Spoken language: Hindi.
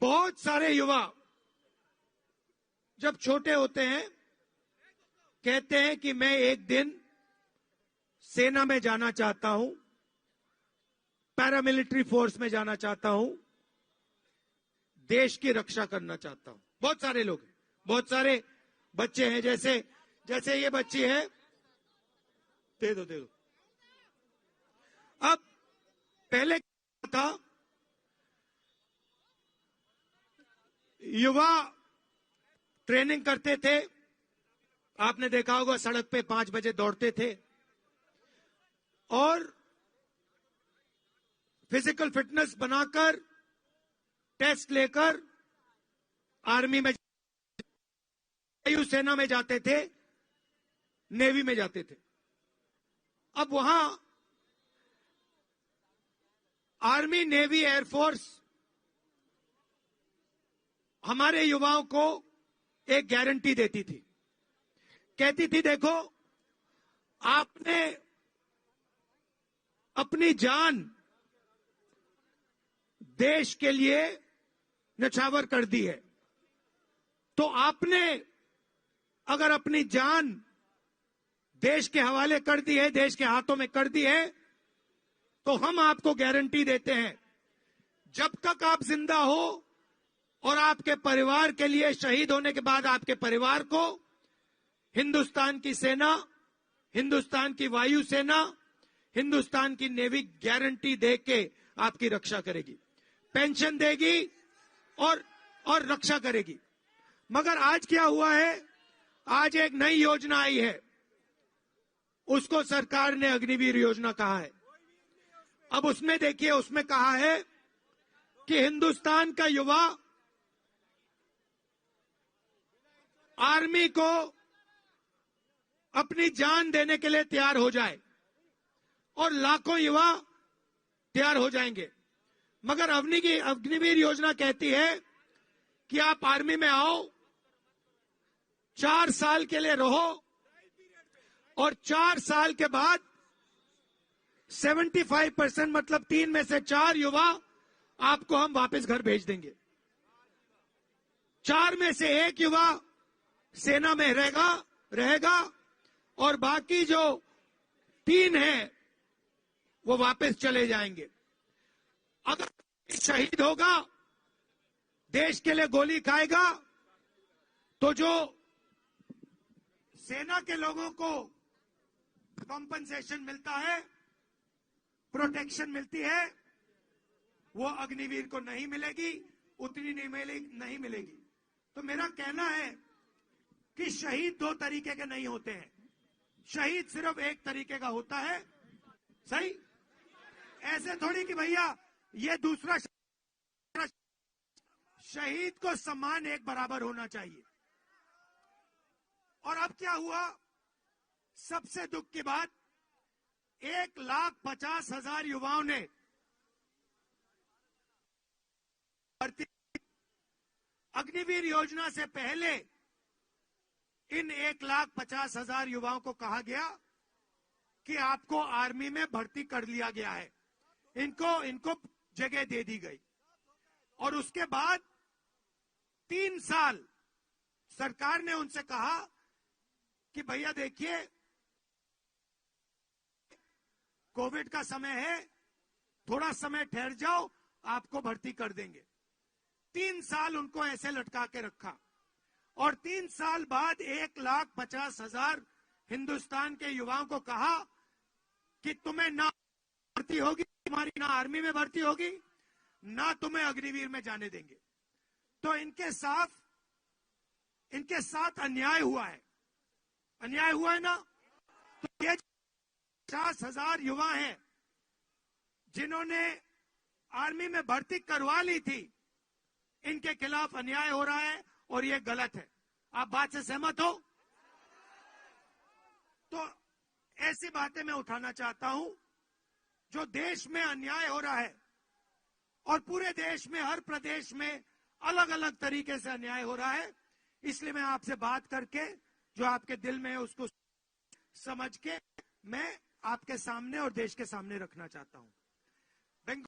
बहुत सारे युवा जब छोटे होते हैं कहते हैं कि मैं एक दिन सेना में जाना चाहता हूं, पैरामिलिट्री फोर्स में जाना चाहता हूं, देश की रक्षा करना चाहता हूं। बहुत सारे लोग हैं, बहुत सारे बच्चे हैं, जैसे ये बच्ची है, दे दो। अब पहले क्या था, युवा ट्रेनिंग करते थे, आपने देखा होगा सड़क पे 5 बजे दौड़ते थे और फिजिकल फिटनेस बनाकर टेस्ट लेकर आर्मी में, वायुसेना में जाते थे, नेवी में जाते थे। अब वहां आर्मी, नेवी, एयरफोर्स हमारे युवाओं को एक गारंटी देती थी, कहती थी देखो आपने अपनी जान देश के लिए न्यौछावर कर दी है, तो आपने अगर अपनी जान देश के हवाले कर दी है, देश के हाथों में कर दी है, तो हम आपको गारंटी देते हैं जब तक आप जिंदा हो और आपके परिवार के लिए, शहीद होने के बाद आपके परिवार को हिंदुस्तान की सेना, हिंदुस्तान की वायुसेना, हिंदुस्तान की नेवी गारंटी देके आपकी रक्षा करेगी, पेंशन देगी और रक्षा करेगी। मगर आज क्या हुआ है, आज एक नई योजना आई है, उसको सरकार ने अग्निवीर योजना कहा है। अब उसमें देखिए, उसमें कहा है कि हिंदुस्तान का युवा आर्मी को अपनी जान देने के लिए तैयार हो जाए और लाखों युवा तैयार हो जाएंगे। मगर अग्निवीर योजना कहती है कि आप आर्मी में आओ, 4 साल के लिए रहो और 4 साल के बाद 75% मतलब 3 में से 4 युवा आपको हम वापस घर भेज देंगे। 4 में से 1 युवा सेना में रहेगा और बाकी जो 3 हैं वो वापस चले जाएंगे। अगर शहीद होगा, देश के लिए गोली खाएगा, तो जो सेना के लोगों को कॉम्पनसेशन मिलता है, प्रोटेक्शन मिलती है, वो अग्निवीर को नहीं मिलेगी, उतनी नहीं मिलेगी। तो मेरा कहना है कि शहीद 2 तरीके के नहीं होते हैं, शहीद सिर्फ एक तरीके का होता है। सही? ऐसे थोड़ी कि भैया ये दूसरा शहीद को सम्मान एक बराबर होना चाहिए। और अब क्या हुआ, सबसे दुख की बात, 1,50,000 युवाओं ने भर्ती, अग्निवीर योजना से पहले इन 1,50,000 युवाओं को कहा गया कि आपको आर्मी में भर्ती कर लिया गया है, इनको जगह दे दी गई। और उसके बाद 3 साल सरकार ने उनसे कहा कि भैया देखिए कोविड का समय है, थोड़ा समय ठहर जाओ, आपको भर्ती कर देंगे। 3 साल उनको ऐसे लटका के रखा और 3 साल बाद 1,50,000 हिंदुस्तान के युवाओं को कहा कि तुम्हें ना भर्ती होगी, तुम्हारी ना आर्मी में भर्ती होगी, ना तुम्हें अग्निवीर में जाने देंगे। तो इनके साथ अन्याय हुआ है, अन्याय हुआ है ना। तो ये 50,000 युवा हैं जिन्होंने आर्मी में भर्ती करवा ली थी, इनके खिलाफ अन्याय हो रहा है और ये गलत है। आप बात से सहमत हो? तो ऐसी बातें मैं उठाना चाहता हूं जो देश में अन्याय हो रहा है और पूरे देश में, हर प्रदेश में अलग अलग तरीके से अन्याय हो रहा है। इसलिए मैं आपसे बात करके जो आपके दिल में है उसको समझ के मैं आपके सामने और देश के सामने रखना चाहता हूं।